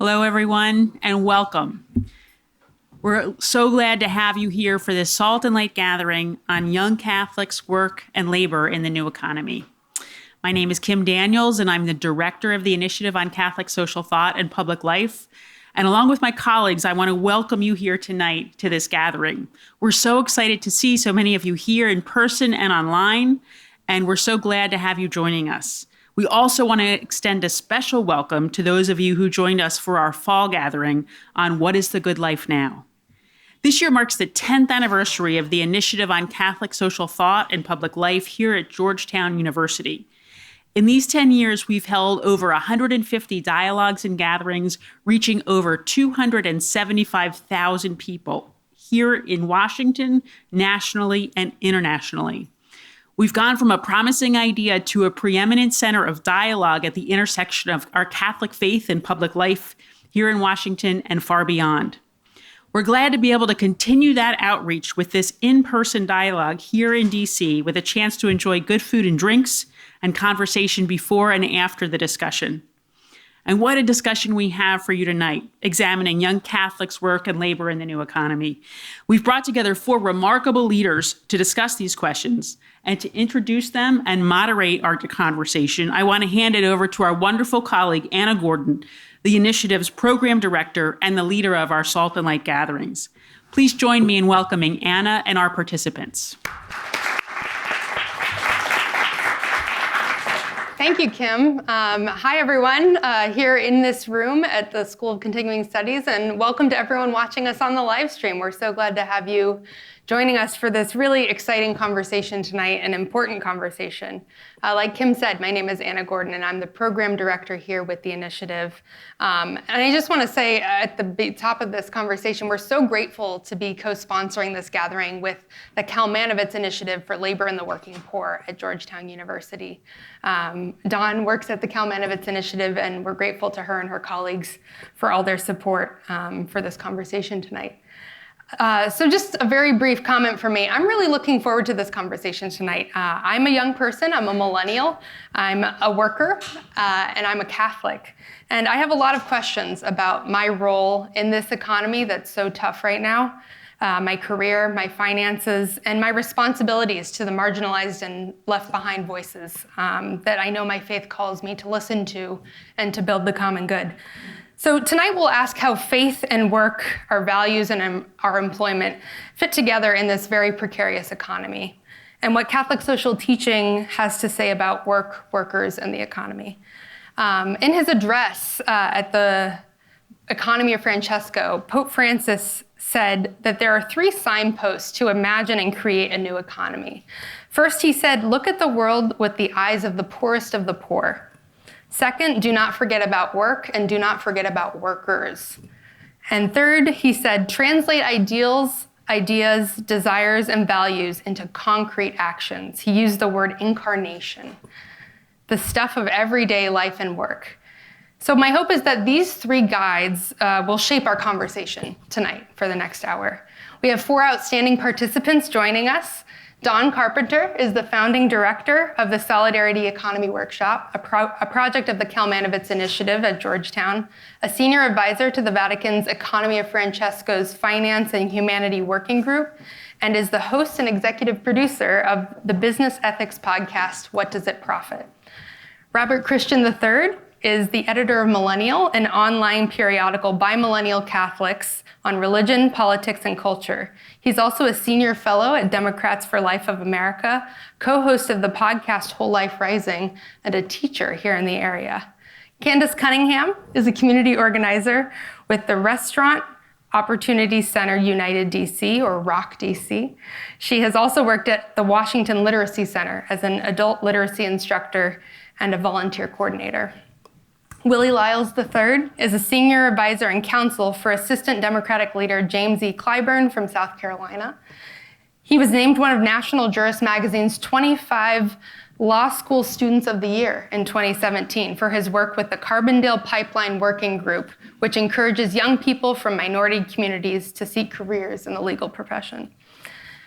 Hello, everyone, and welcome. We're so glad to have you here for this Salt and Light gathering on young Catholics' work and labor in the new economy. My name is Kim Daniels, and I'm the director of the Initiative on Catholic Social Thought and Public Life. And along with my colleagues, I want to welcome you here tonight to this gathering. We're so excited to see so many of you here in person and online, and we're so glad to have you joining us. We also want to extend a special welcome to those of you who joined us for our fall gathering on What is the Good Life Now? This year marks the 10th anniversary of the Initiative on Catholic Social Thought and Public Life here at Georgetown University. In these 10 years, we've held over 150 dialogues and gatherings, reaching over 275,000 people here in Washington, nationally, and internationally. We've gone from a promising idea to a preeminent center of dialogue at the intersection of our Catholic faith and public life here in Washington and far beyond. We're glad to be able to continue that outreach with this in-person dialogue here in DC with a chance to enjoy good food and drinks and conversation before and after the discussion. And what a discussion we have for you tonight, examining young Catholics' work and labor in the new economy. We've brought together 4 remarkable leaders to discuss these questions, and to introduce them and moderate our conversation, I want to hand it over to our wonderful colleague, Anna Gordon, the initiative's program director and the leader of our Salt and Light gatherings. Please join me in welcoming Anna and our participants. Thank you, Kim. Hi, everyone here in this room at the School of Continuing Studies, and welcome to everyone watching us on the live stream. We're so glad to have you joining us for this really exciting conversation tonight, an important conversation. Like Kim said, my name is Anna Gordon, and I'm the program director here with the initiative. And I just want to say at the top of this conversation, we're so grateful to be co-sponsoring this gathering with the Kalmanovitz Initiative for Labor and the Working Poor at Georgetown University. Dawn works at the Kalmanovitz Initiative, and we're grateful to her and her colleagues for all their support for this conversation tonight. So just a very brief comment from me. I'm really looking forward to this conversation tonight. I'm a young person, I'm a millennial, I'm a worker, and I'm a Catholic. And I have a lot of questions about my role in this economy that's so tough right now, my career, my finances, and my responsibilities to the marginalized and left behind voices that I know my faith calls me to listen to and to build the common good. So tonight we'll ask how faith and work, our values and our employment fit together in this very precarious economy, and what Catholic social teaching has to say about work, workers, and the economy. In his address at the Economy of Francesco, Pope Francis said that there are 3 signposts to imagine and create a new economy. First, he said, look at the world with the eyes of the poorest of the poor. Second, do not forget about work, and do not forget about workers. And third, he said, translate ideals, ideas, desires, and values into concrete actions. He used the word incarnation, the stuff of everyday life and work. So my hope is that these 3 guides will shape our conversation tonight for the next hour. We have 4 outstanding participants joining us. Dawn Carpenter is the founding director of the Solidarity Economy Workshop, a project of the Kalmanovitz Initiative at Georgetown, a senior advisor to the Vatican's Economy of Francesco's Finance and Humanity Working Group, and is the host and executive producer of the business ethics podcast, What Does It Profit? Robert Christian III is the editor of Millennial, an online periodical by millennial Catholics on religion, politics, and culture. He's also a senior fellow at Democrats for Life of America, co-host of the podcast Whole Life Rising, and a teacher here in the area. Candace Cunningham is a community organizer with the Restaurant Opportunity Center United DC, or ROC DC. She has also worked at the Washington Literacy Center as an adult literacy instructor and a volunteer coordinator. Willie Lyles III is a senior advisor and counsel for Assistant Democratic Leader James E. Clyburn from South Carolina. He was named one of National Jurist Magazine's 25 Law School Students of the Year in 2017 for his work with the Carbondale Pipeline Working Group, which encourages young people from minority communities to seek careers in the legal profession.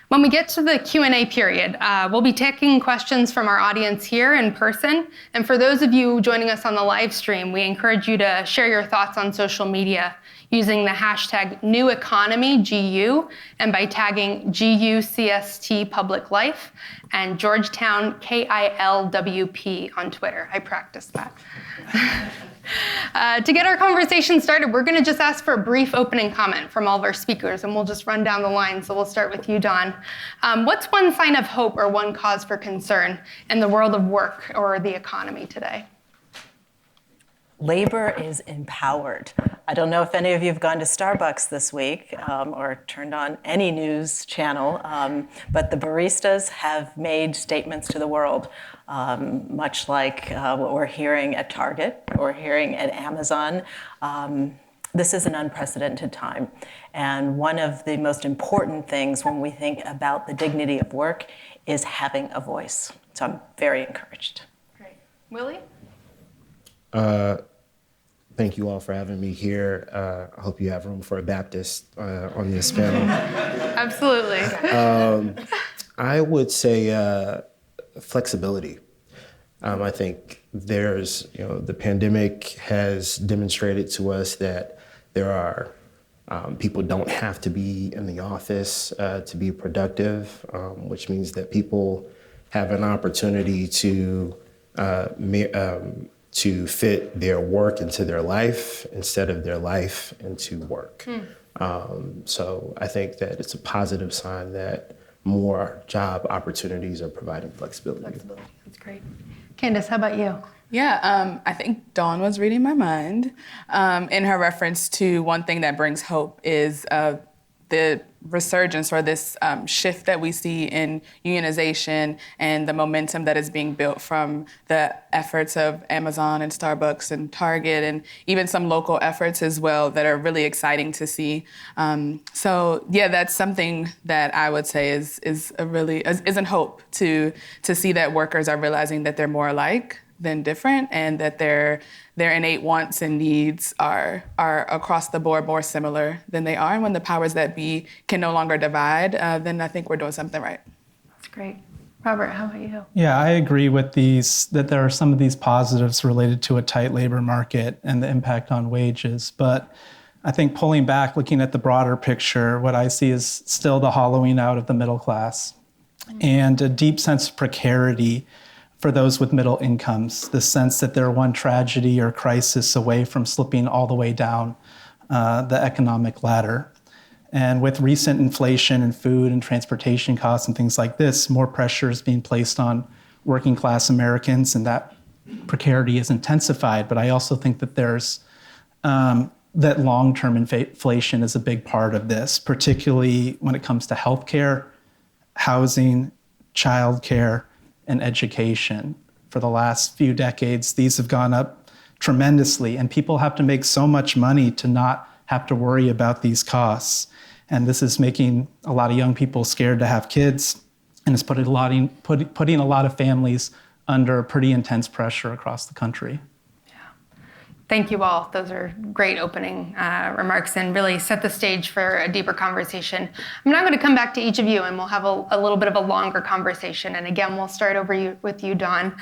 When we get to the Q&A period, we'll be taking questions from our audience here in person. And for those of you joining us on the live stream, we encourage you to share your thoughts on social media using the hashtag #NewEconomyGU and by tagging GUCST Public Life and Georgetown KILWP on Twitter. I practiced that. To get our conversation started, we're going to just ask for a brief opening comment from all of our speakers, and we'll just run down the line. So we'll start with you, Don. What's one sign of hope or one cause for concern in the world of work or the economy today? Labor is empowered. I don't know if any of you have gone to Starbucks this week or turned on any news channel, but the baristas have made statements to the world, much like what we're hearing at Target or hearing at Amazon. This is an unprecedented time. And one of the most important things when we think about the dignity of work is having a voice. So I'm very encouraged. Great. Willie? Thank you all for having me here. I hope you have room for a Baptist on this panel. Absolutely. I would say flexibility. I think the pandemic has demonstrated to us that there are people don't have to be in the office to be productive, which means that people have an opportunity to fit their work into their life instead of their life into work. So I think that it's a positive sign that more job opportunities are providing flexibility. That's great. Candace, how about you? Yeah, I think Dawn was reading my mind in her reference to one thing that brings hope is the resurgence or this shift that we see in unionization and the momentum that is being built from the efforts of Amazon and Starbucks and Target and even some local efforts as well that are really exciting to see. So yeah, that's something that I would say is a hope to see that workers are realizing that they're more alike than different and that their innate wants and needs are across the board more similar than they are. And when the powers that be can no longer divide, then I think we're doing something right. That's great. Robert, how about you? Yeah, I agree with that there are some of these positives related to a tight labor market and the impact on wages. But I think pulling back, looking at the broader picture, what I see is still the hollowing out of the middle class and a deep sense of precarity for those with middle incomes, the sense that they're one tragedy or crisis away from slipping all the way down the economic ladder. And with recent inflation in food and transportation costs and things like this, more pressure is being placed on working class Americans, and that precarity is intensified. But I also think that there's that long-term inflation is a big part of this, particularly when it comes to healthcare, housing, childcare, and education. For the last few decades, these have gone up tremendously, and people have to make so much money to not have to worry about these costs. And this is making a lot of young people scared to have kids, and it's putting a lot of families under pretty intense pressure across the country. Thank you all. Those are great opening remarks and really set the stage for a deeper conversation. I'm now going to come back to each of you and we'll have a little bit of a longer conversation. And again, we'll start with you, Dawn.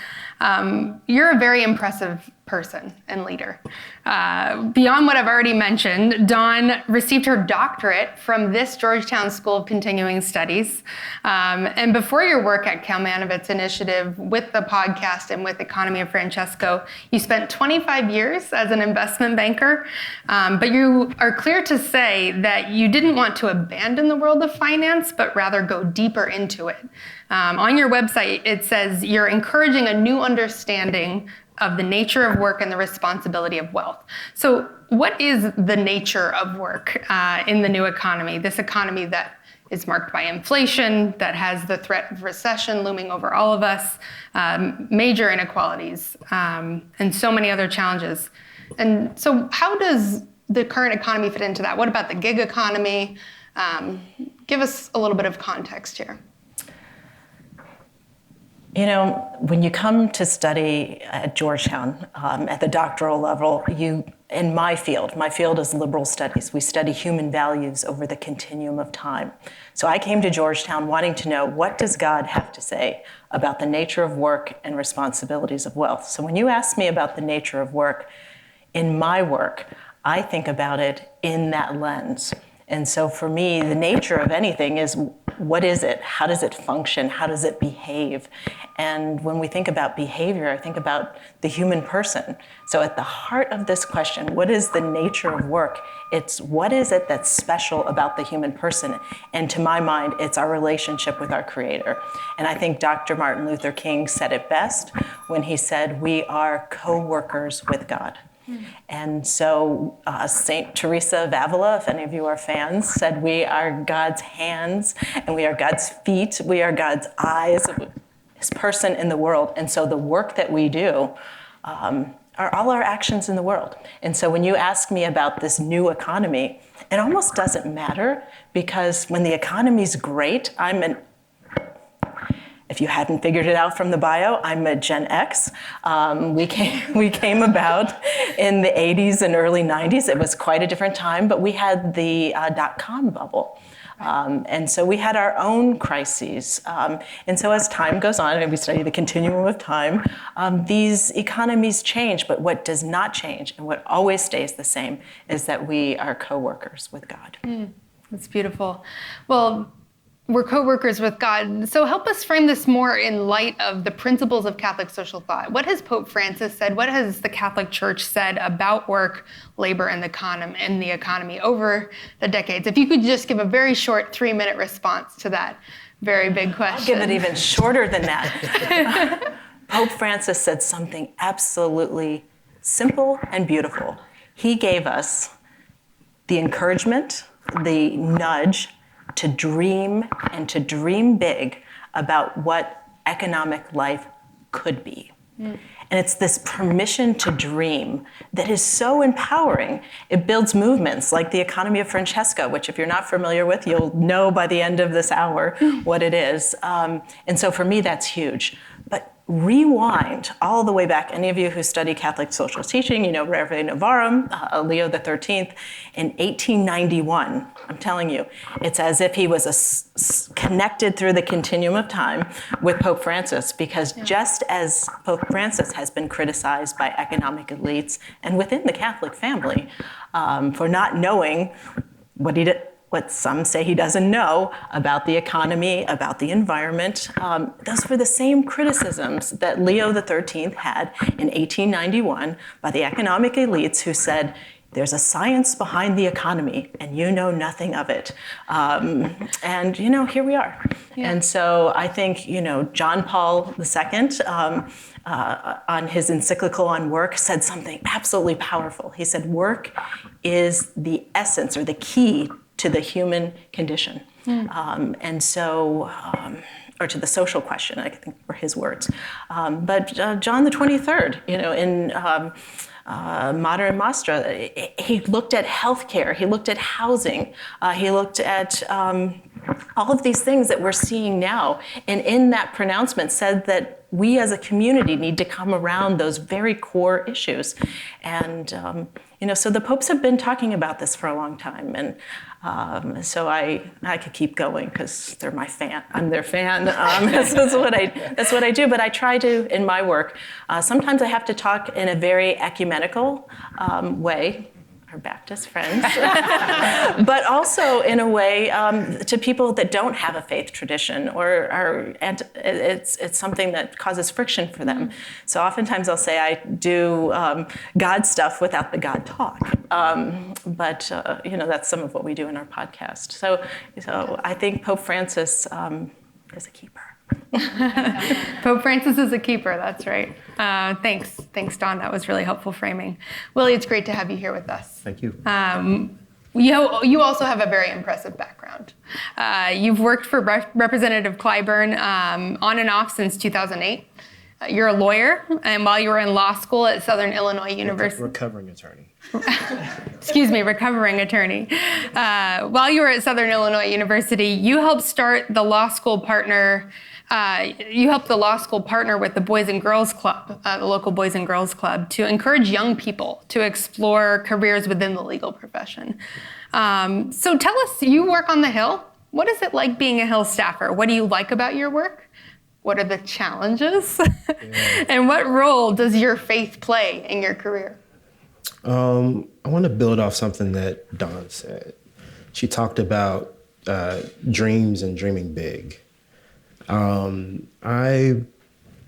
You're a very impressive person and leader. Beyond what I've already mentioned, Dawn received her doctorate from this Georgetown School of Continuing Studies. And before your work at Kalmanovitz Initiative with the podcast and with Economy of Francesco, you spent 25 years as an investment banker. But you are clear to say that you didn't want to abandon the world of finance, but rather go deeper into it. On your website, it says you're encouraging a new understanding of the nature of work and the responsibility of wealth. So what is the nature of work in the new economy, this economy that is marked by inflation, that has the threat of recession looming over all of us, major inequalities, and so many other challenges? And so how does the current economy fit into that? What about the gig economy? Give us a little bit of context here. You know, when you come to study at Georgetown at the doctoral level, you in my field is liberal studies. We study human values over the continuum of time. So I came to Georgetown wanting to know, what does God have to say about the nature of work and responsibilities of wealth? So when you ask me about the nature of work, in my work, I think about it in that lens. And so for me, the nature of anything is, what is it? How does it function? How does it behave? And when we think about behavior, I think about the human person. So at the heart of this question, what is the nature of work? It's what is it that's special about the human person? And to my mind, it's our relationship with our Creator. And I think Dr. Martin Luther King said it best when he said, we are co-workers with God. And so St. Teresa of Avila, if any of you are fans, said we are God's hands and we are God's feet, we are God's eyes, his person in the world. And so the work that we do are all our actions in the world. And so when you ask me about this new economy, it almost doesn't matter, because when the economy's great, if you hadn't figured it out from the bio, I'm a Gen X. We came about in the 80s and early 90s. It was quite a different time, but we had the dot-com bubble. And so we had our own crises. And so as time goes on, and we study the continuum of time, these economies change, but what does not change and what always stays the same is that we are co-workers with God. That's beautiful. Well, we're co-workers with God. So help us frame this more in light of the principles of Catholic social thought. What has Pope Francis said? What has the Catholic Church said about work, labor, and the economy over the decades? If you could just give a very short 3-minute response to that very big question. I'll give it even shorter than that. Pope Francis said something absolutely simple and beautiful. He gave us the encouragement, the nudge, to dream and to dream big about what economic life could be. And it's this permission to dream that is so empowering. It builds movements like the Economy of Francesca, which if you're not familiar with, you'll know by the end of this hour what it is. And so for me, that's huge. But rewind all the way back. Any of you who study Catholic social teaching, you know Rere Novarum, Leo XIII, in 1891. I'm telling you, it's as if he was connected through the continuum of time with Pope Francis, because just as Pope Francis has been criticized by economic elites and within the Catholic family for not knowing what some say he doesn't know about the economy, about the environment. Those were the same criticisms that Leo XIII had in 1891 by the economic elites who said, there's a science behind the economy and you know nothing of it. And here we are. Yeah. And so I think, John Paul II, on his encyclical on work, said something absolutely powerful. He said, work is the essence or the key to the human condition. And so, or to the social question, I think were his words. But John the 23rd, in Mater and Nostra, he looked at healthcare, he looked at housing, he looked at all of these things that we're seeing now. And in that pronouncement said that we as a community need to come around those very core issues. And, so the popes have been talking about this for a long time. And so I could keep going because they're my fan. I'm their fan. That's what I do. But I try to, in my work, sometimes I have to talk in a very ecumenical way, our Baptist friends, but also in a way to people that don't have a faith tradition or it's something that causes friction for them. So oftentimes I'll say I do God stuff without the God talk. But that's some of what we do in our podcast. So I think Pope Francis is a keeper. Pope Francis is a keeper, that's right. Thanks, Dawn. That was really helpful framing. Willie, it's great to have you here with us. Thank you. You also have a very impressive background. You've worked for Representative Clyburn on and off since 2008. You're a lawyer, and while you were in law school at Southern Illinois University. Recovering attorney. Excuse me, recovering attorney. While you were at Southern Illinois University, you helped start the law school partner. You helped the law school partner with the Boys and Girls Club, the local Boys and Girls Club, to encourage young people to explore careers within the legal profession. So tell us, you work on the Hill. What is it like being a Hill staffer? What do you like about your work? What are the challenges? And what role does your faith play in your career? I want to build off something that Dawn said. She talked about dreams and dreaming big. I,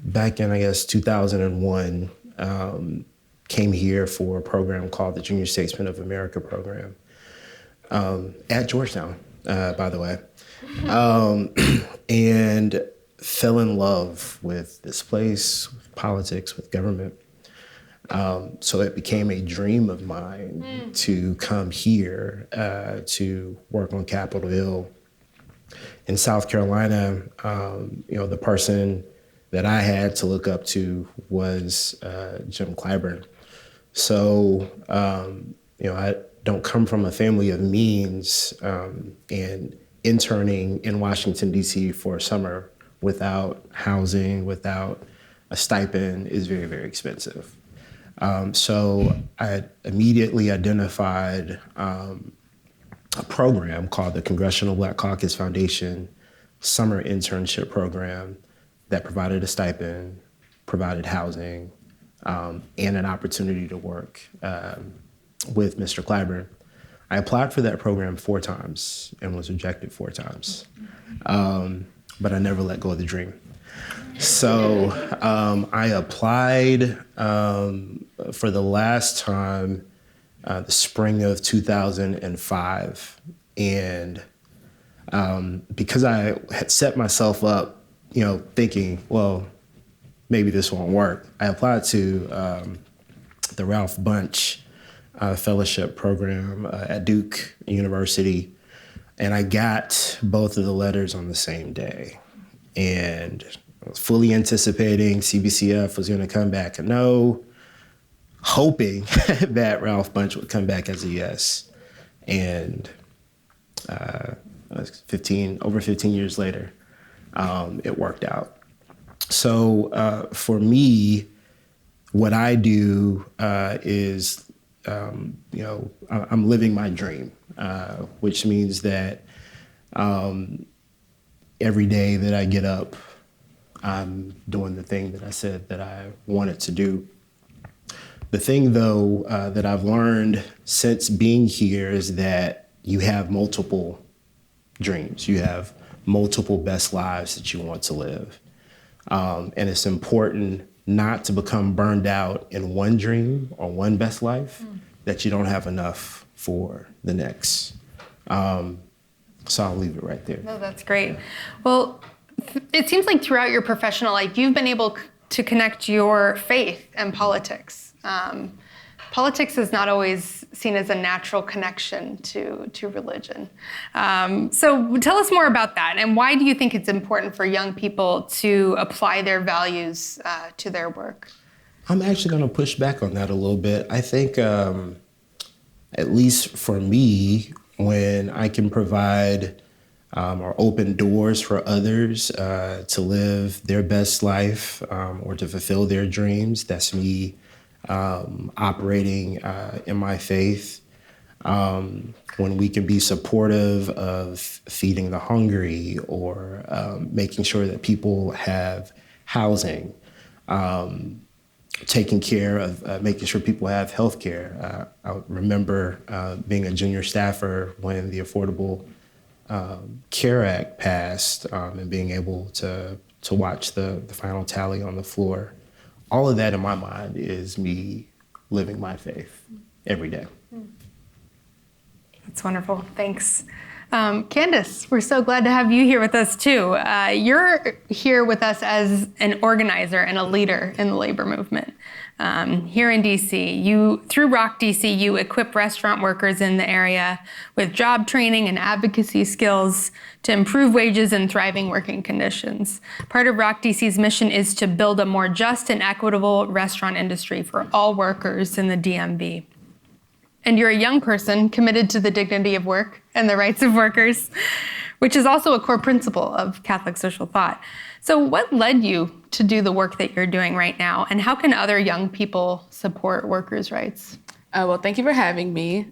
back in, 2001, came here for a program called the Junior Statesman of America program at Georgetown, by the way, and fell in love with this place, with politics, with government. So it became a dream of mine to come here to work on Capitol Hill. In South Carolina, the person that I had to look up to was Jim Clyburn. So, I don't come from a family of means, and interning in Washington, D.C. for a summer without housing, without a stipend is very, very expensive. So I immediately identified a program called the Congressional Black Caucus Foundation Summer Internship Program that provided a stipend, provided housing, and an opportunity to work with Mr. Clyburn. I applied for that program 4 times and was rejected 4 times, but I never let go of the dream. So I applied for the last time the spring of 2005. And because I had set myself up, thinking, well, maybe this won't work, I applied to the Ralph Bunche Fellowship Program at Duke University. And I got both of the letters on the same day. And I was fully anticipating CBCF was going to come back a no, hoping that Ralph Bunche would come back as a yes. And over 15 years later, it worked out. So for me, what I do is, I'm living my dream, which means that every day that I get up, I'm doing the thing that I said that I wanted to do. The thing, though, that I've learned since being here is that you have multiple dreams. You have multiple best lives that you want to live. And it's important not to become burned out in one dream or one best life, that you don't have enough for the next. So I'll leave it right there. No, that's great. Well, it seems like throughout your professional life, you've been able to connect your faith and politics. Politics is not always seen as a natural connection to religion. So tell us more about that, and why do you think it's important for young people to apply their values to their work? I'm actually going to push back on that a little bit. I think, at least for me, when I can provide or open doors for others to live their best life or to fulfill their dreams, that's me operating in my faith. When we can be supportive of feeding the hungry or making sure that people have housing, taking care of making sure people have health care. I remember being a junior staffer when the Affordable Care Act passed and being able to watch the final tally on the floor. All of that in my mind is me living my faith every day. That's wonderful. Thanks. Candace, we're so glad to have you here with us too. You're here with us as an organizer and a leader in the labor movement. here in DC. Through Rock DC, you equip restaurant workers in the area with job training and advocacy skills to improve wages and thriving working conditions. Part of Rock DC's mission is to build a more just and equitable restaurant industry for all workers in the DMV. And you're a young person committed to the dignity of work and the rights of workers, which is also a core principle of Catholic social thought. So what led you to do the work that you're doing right now, and how can other young people support workers' rights? Well, thank you for having me.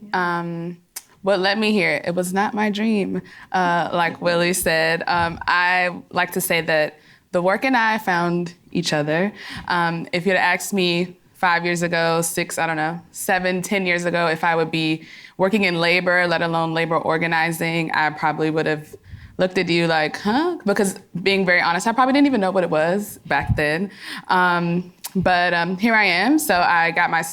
What led me here, it was not my dream, like Willie said. I like to say that the work and I found each other. If you'd asked me 5 years ago, 7, 10 years ago, if I would be working in labor, let alone labor organizing, I probably would have looked at you like, huh? Because being very honest, I probably didn't even know what it was back then. But here I am. So I got my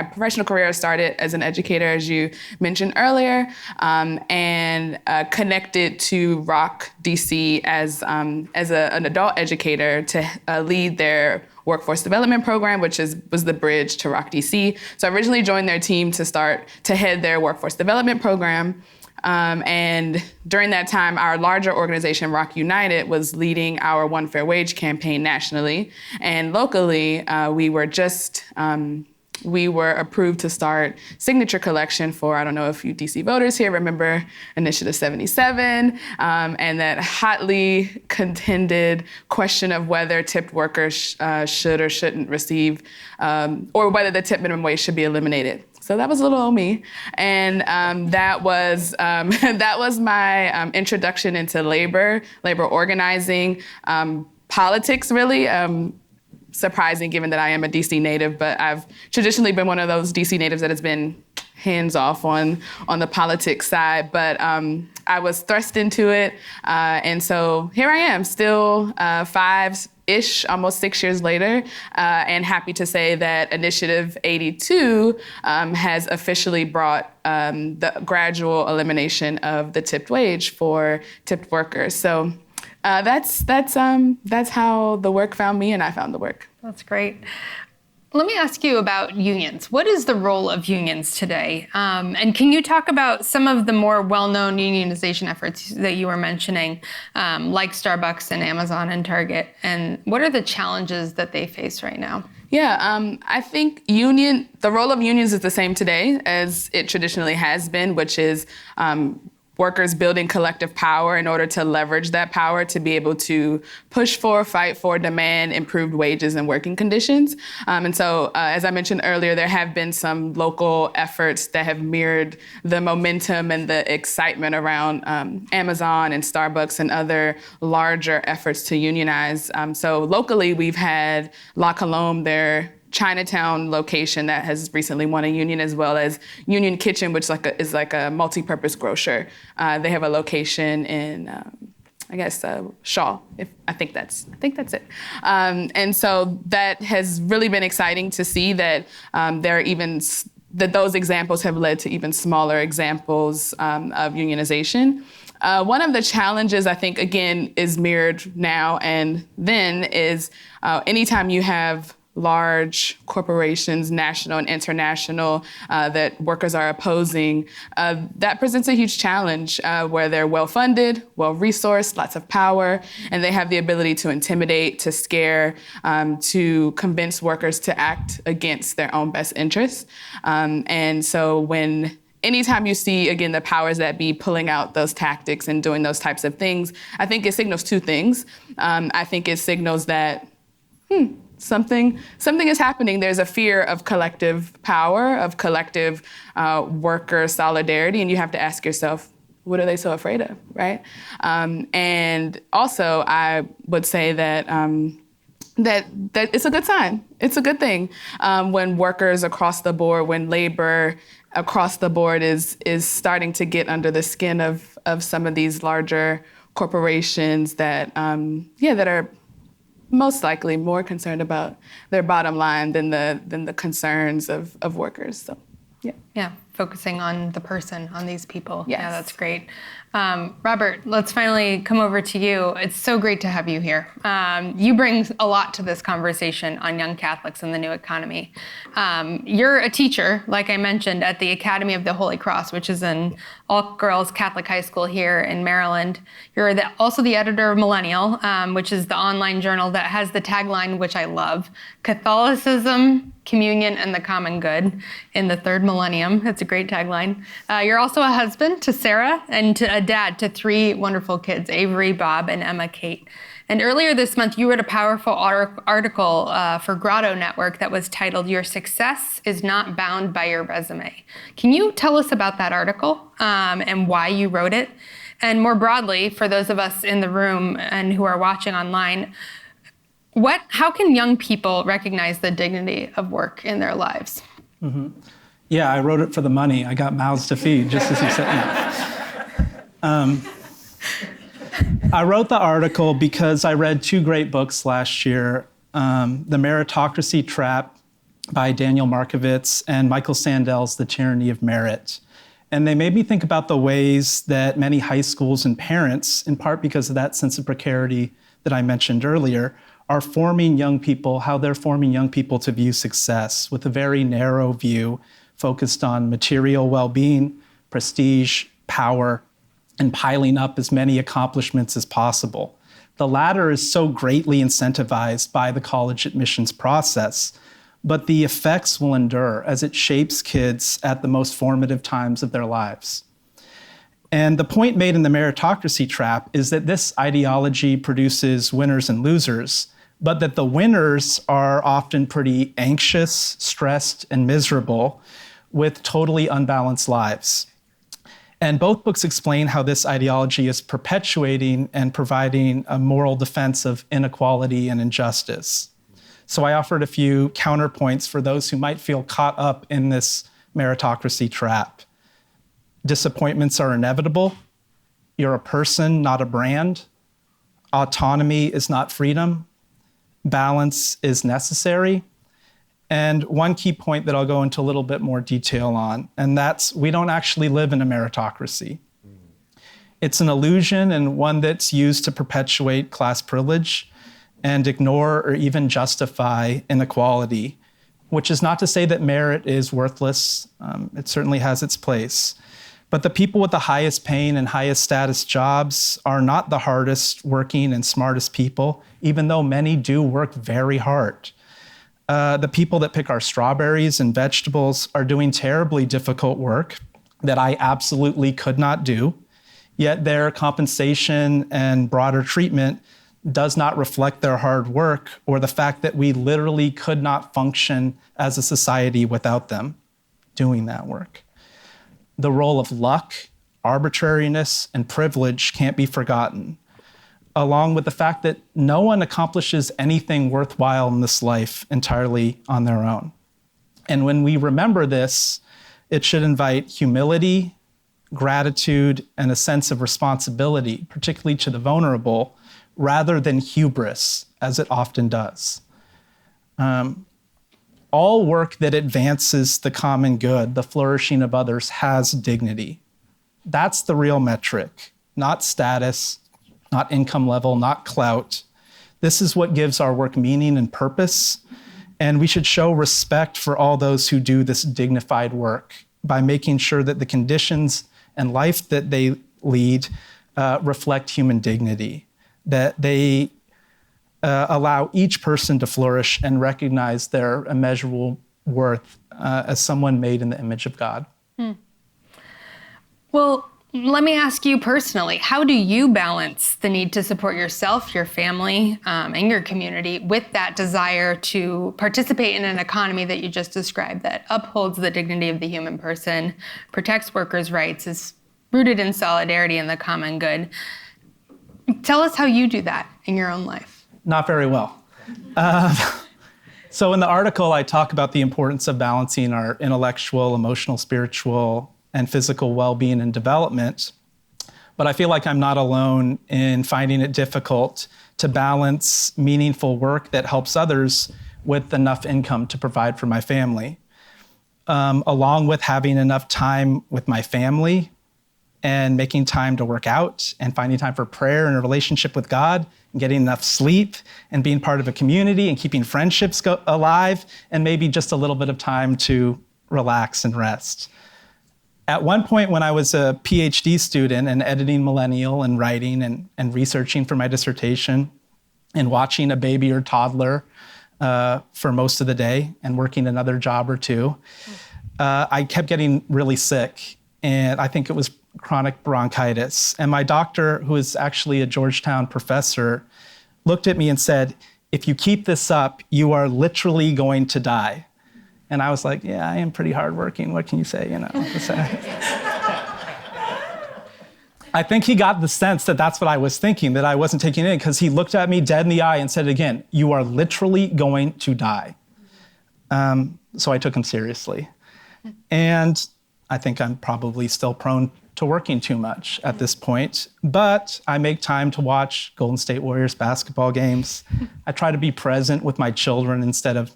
professional career started as an educator, as you mentioned earlier, and connected to Rock DC as an adult educator to lead their workforce development program, which was the bridge to Rock DC. So I originally joined their team to head their workforce development program. And during that time, our larger organization, Rock United, was leading our One Fair Wage campaign nationally. And locally, we were approved to start signature collection for, I don't know if you DC voters here remember Initiative 77, and that hotly contended question of whether tipped workers should or shouldn't receive, or whether the tip minimum wage should be eliminated. So that was a little old me, and that was my introduction into labor organizing, politics really. Surprising given that I am a DC native, but I've traditionally been one of those DC natives that has been hands off on the politics side, but I was thrust into it, and so here I am, still 5-ish, almost 6 years later, and happy to say that Initiative 82 has officially brought the gradual elimination of the tipped wage for tipped workers. So that's how the work found me, and I found the work. That's great. Let me ask you about unions. What is the role of unions today? And can you talk about some of the more well-known unionization efforts that you were mentioning, like Starbucks and Amazon and Target, and what are the challenges that they face right now? Yeah, I think the role of unions is the same today as it traditionally has been, which is workers building collective power in order to leverage that power to be able to push for, fight for, demand improved wages and working conditions. And so, as I mentioned earlier, there have been some local efforts that have mirrored the momentum and the excitement around Amazon and Starbucks and other larger efforts to unionize. So locally, we've had La Colombe, their Chinatown location that has recently won a union, as well as Union Kitchen, which is like a multi-purpose grocer. They have a location in, Shaw. I think that's it. And so that has really been exciting to see that that those examples have led to even smaller examples of unionization. One of the challenges, I think, again, is mirrored now and then is anytime you have large corporations, national and international, that workers are opposing, that presents a huge challenge where they're well-funded, well-resourced, lots of power, and they have the ability to intimidate, to scare, to convince workers to act against their own best interests. And so anytime you see, again, the powers that be pulling out those tactics and doing those types of things, I think it signals two things. I think it signals that, something is happening. There's a fear of collective power, of collective worker solidarity, and you have to ask yourself, what are they so afraid of, right? And also, I would say that that it's a good sign. It's a good thing when workers across the board, when labor across the board is starting to get under the skin of some of these larger corporations that are most likely more concerned about their bottom line than the concerns of workers. So, yeah. Yeah, focusing on the person, on these people. Yes. Yeah, that's great. Robert, let's finally come over to you. It's so great to have you here. You bring a lot to this conversation on young Catholics and the new economy. You're a teacher, like I mentioned, at the Academy of the Holy Cross, which is an all-girls Catholic high school here in Maryland. You're also the editor of Millennial, which is the online journal that has the tagline, which I love, Catholicism, Communion, and the Common Good in the third millennium. It's a great tagline. You're also a husband to Sarah and a dad to 3 wonderful kids, Avery, Bob, and Emma Kate. And earlier this month, you wrote a powerful article for Grotto Network that was titled, Your Success is Not Bound by Your Resume. Can you tell us about that article and why you wrote it? And more broadly, for those of us in the room and who are watching online, how can young people recognize the dignity of work in their lives? Mm-hmm. Yeah, I wrote it for the money. I got mouths to feed, just as you said. I wrote the article because I read 2 great books last year, The Meritocracy Trap by Daniel Markovits and Michael Sandel's The Tyranny of Merit. And they made me think about the ways that many high schools and parents, in part because of that sense of precarity that I mentioned earlier, are forming young people, how they're forming young people to view success with a very narrow view focused on material well-being, prestige, power, and piling up as many accomplishments as possible. The latter is so greatly incentivized by the college admissions process, but the effects will endure as it shapes kids at the most formative times of their lives. And the point made in The Meritocracy Trap is that this ideology produces winners and losers, but that the winners are often pretty anxious, stressed, and miserable with totally unbalanced lives. And both books explain how this ideology is perpetuating and providing a moral defense of inequality and injustice. So I offered a few counterpoints for those who might feel caught up in this meritocracy trap. Disappointments are inevitable. You're a person, not a brand. Autonomy is not freedom. Balance is necessary. And one key point that I'll go into a little bit more detail on, and that's we don't actually live in a meritocracy. It's an illusion and one that's used to perpetuate class privilege and ignore or even justify inequality, which is not to say that merit is worthless. It certainly has its place. But the people with the highest paying and highest status jobs are not the hardest working and smartest people, even though many do work very hard. The people that pick our strawberries and vegetables are doing terribly difficult work that I absolutely could not do, yet their compensation and broader treatment does not reflect their hard work or the fact that we literally could not function as a society without them doing that work. The role of luck, arbitrariness, and privilege can't be forgotten, along with the fact that no one accomplishes anything worthwhile in this life entirely on their own. And when we remember this, it should invite humility, gratitude, and a sense of responsibility, particularly to the vulnerable, rather than hubris, as it often does. All work that advances the common good, the flourishing of others, has dignity. That's the real metric, not status, not income level, not clout. This is what gives our work meaning and purpose, and we should show respect for all those who do this dignified work by making sure that the conditions and life that they lead reflect human dignity, that they allow each person to flourish and recognize their immeasurable worth as someone made in the image of God. Well, let me ask you personally, how do you balance the need to support yourself, your family, and your community with that desire to participate in an economy that you just described that upholds the dignity of the human person, protects workers' rights, is rooted in solidarity and the common good? Tell us how you do that in your own life. Not very well. So in the article, I talk about the importance of balancing our intellectual, emotional, spiritual, and physical well-being and development. But I feel like I'm not alone in finding it difficult to balance meaningful work that helps others with enough income to provide for my family. along with having enough time with my family and making time to work out and finding time for prayer and a relationship with God and getting enough sleep and being part of a community and keeping friendships alive and maybe just a little bit of time to relax and rest. At one point when I was a PhD student and editing Millennial and writing and researching for my dissertation and watching a baby or toddler for most of the day and working another job or two, I kept getting really sick. And I think it was chronic bronchitis. And my doctor, who is actually a Georgetown professor, looked at me and said, "If you keep this up, you are literally going to die." And I was like, yeah, I am pretty hardworking. What can you say, I think he got the sense that that's what I was thinking, that I wasn't taking it in, because he looked at me dead in the eye and said again, "You are literally going to die." So I took him seriously. And I think I'm probably still prone to working too much at this point, but I make time to watch Golden State Warriors basketball games. I try to be present with my children instead of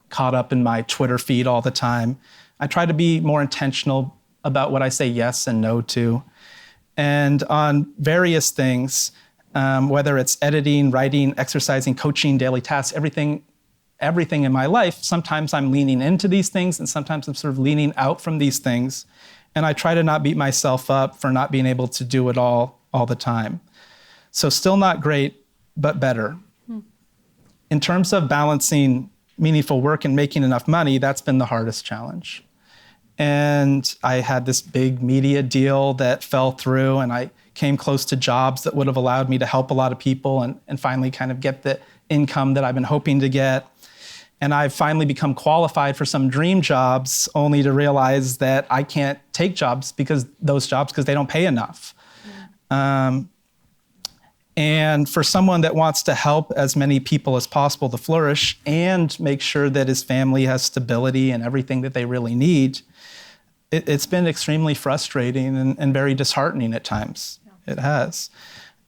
caught up in my Twitter feed all the time. I try to be more intentional about what I say yes and no to. And on various things, whether it's editing, writing, exercising, coaching, daily tasks, everything in my life, sometimes I'm leaning into these things and sometimes I'm sort of leaning out from these things. And I try to not beat myself up for not being able to do it all the time. So still not great, but better. In terms of balancing meaningful work and making enough money, that's been the hardest challenge. And I had this big media deal that fell through, and I came close to jobs that would have allowed me to help a lot of people and finally kind of get the income that I've been hoping to get. And I've finally become qualified for some dream jobs, only to realize that I can't take jobs because they don't pay enough. And for someone that wants to help as many people as possible to flourish and make sure that his family has stability and everything that they really need, it's been extremely frustrating and very disheartening at times. Yeah. It has.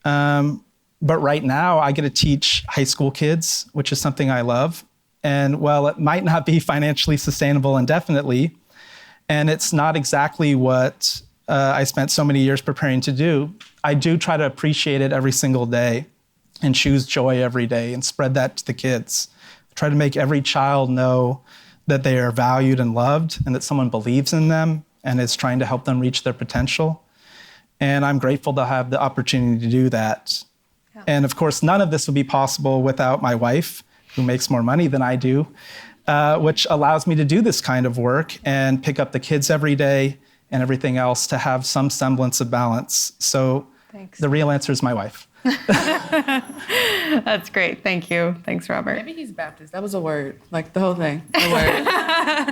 But right now, I get to teach high school kids, which is something I love. And while it might not be financially sustainable indefinitely, and it's not exactly what I spent so many years preparing to do, I do try to appreciate it every single day and choose joy every day and spread that to the kids. I try to make every child know that they are valued and loved and that someone believes in them and is trying to help them reach their potential. And I'm grateful to have the opportunity to do that. Yeah. And of course, none of this would be possible without my wife, who makes more money than I do, which allows me to do this kind of work and pick up the kids every day and everything else to have some semblance of balance. So Thanks. The real answer is my wife. That's great. Thank you. Thanks, Robert. Maybe he's Baptist. That was a word. Like the whole thing. A word.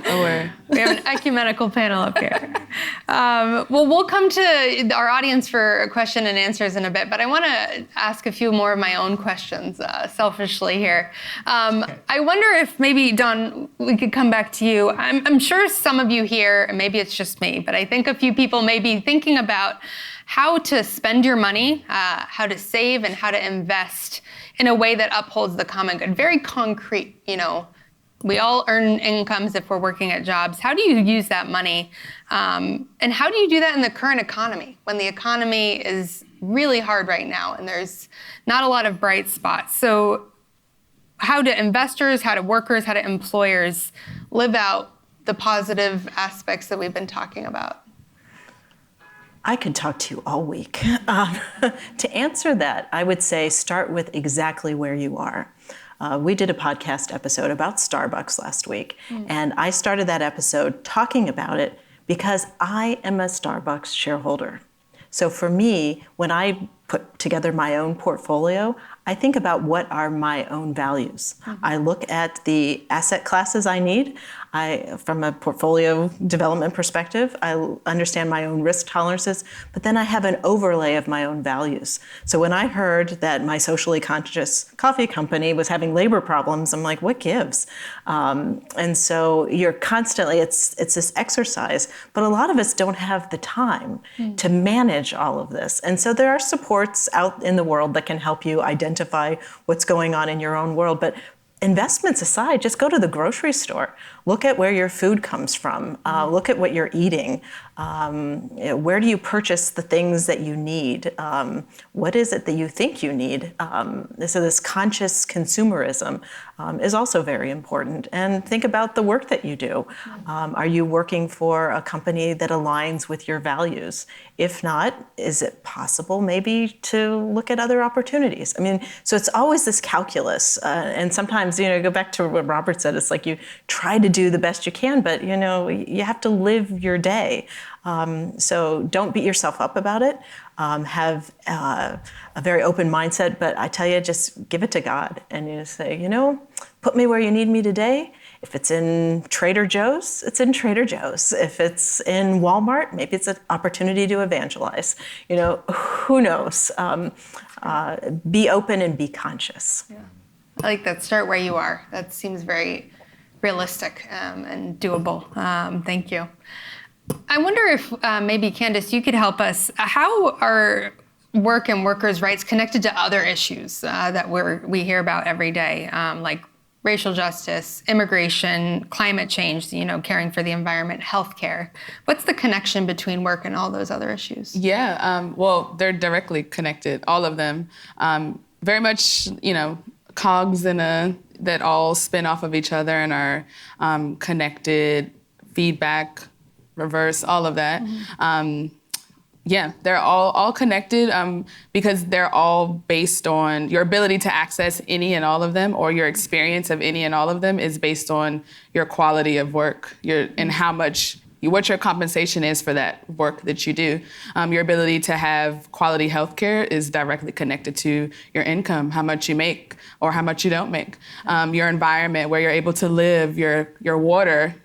A word. We have an ecumenical panel up here. Well, we'll come to our audience for question and answers in a bit, but I want to ask a few more of my own questions selfishly here. I wonder if maybe, Dawn, we could come back to you. I'm sure some of you here, and maybe it's just me, but I think a few people may be thinking about how to spend your money, how to save, and how to invest in a way that upholds the common good. Very concrete, we all earn incomes if we're working at jobs. How do you use that money? And how do you do that in the current economy, when the economy is really hard right now and there's not a lot of bright spots? So how do investors, how do workers, how do employers live out the positive aspects that we've been talking about? I could talk to you all week. To answer that, I would say start with exactly where you are. We did a podcast episode about Starbucks last week, and I started that episode talking about it because I am a Starbucks shareholder. So for me, when I put together my own portfolio, I think about what are my own values. I look at the asset classes I need. From a portfolio development perspective, I understand my own risk tolerances, but then I have an overlay of my own values. So when I heard that my socially conscious coffee company was having labor problems, I'm like, what gives? And so you're constantly, it's this exercise, but a lot of us don't have the time to manage all of this. And so there are supports out in the world that can help you identify what's going on in your own world. But investments aside, just go to the grocery store. Look at where your food comes from. Look at what you're eating. Where do you purchase the things that you need? What is it that you think you need? So this conscious consumerism is also very important. And think about the work that you do. Are you working for a company that aligns with your values? If not, is it possible maybe to look at other opportunities? I mean, so it's always this calculus. And sometimes, go back to what Robert said, it's like you try to do the best you can, but, you have to live your day. So don't beat yourself up about it. Have a very open mindset, but I tell you, just give it to God and you say, put me where you need me today. If it's in Trader Joe's, it's in Trader Joe's. If it's in Walmart, maybe it's an opportunity to evangelize. Who knows? Be open and be conscious. Yeah. I like that. Start where you are. That seems very realistic and doable. Thank you. I wonder if maybe, Candace, you could help us. How are work and workers' rights connected to other issues that we hear about every day, like racial justice, immigration, climate change, caring for the environment, healthcare? What's the connection between work and all those other issues? Yeah, well, they're directly connected, all of them. Very much, cogs that all spin off of each other and are connected, feedback, reverse, all of that. They're all connected because they're all based on your ability to access any and all of them, or your experience of any and all of them is based on your quality of work, and what your compensation is for that work that you do. Your ability to have quality healthcare is directly connected to your income, how much you make or how much you don't make. Your environment, where you're able to live, your water,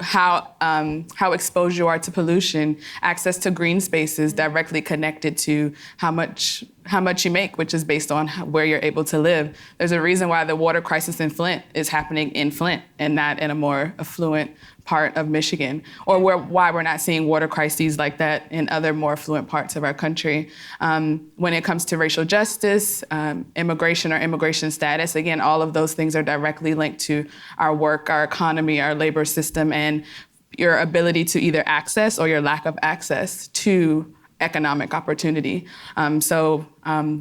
how exposed you are to pollution, access to green spaces directly connected to how much you make, which is based on where you're able to live. There's a reason why the water crisis in Flint is happening in Flint and not in a more affluent part of Michigan, or why we're not seeing water crises like that in other more affluent parts of our country. When it comes to racial justice, immigration or immigration status, again, all of those things are directly linked to our work, our economy, our labor system, and your ability to either access or your lack of access to economic opportunity.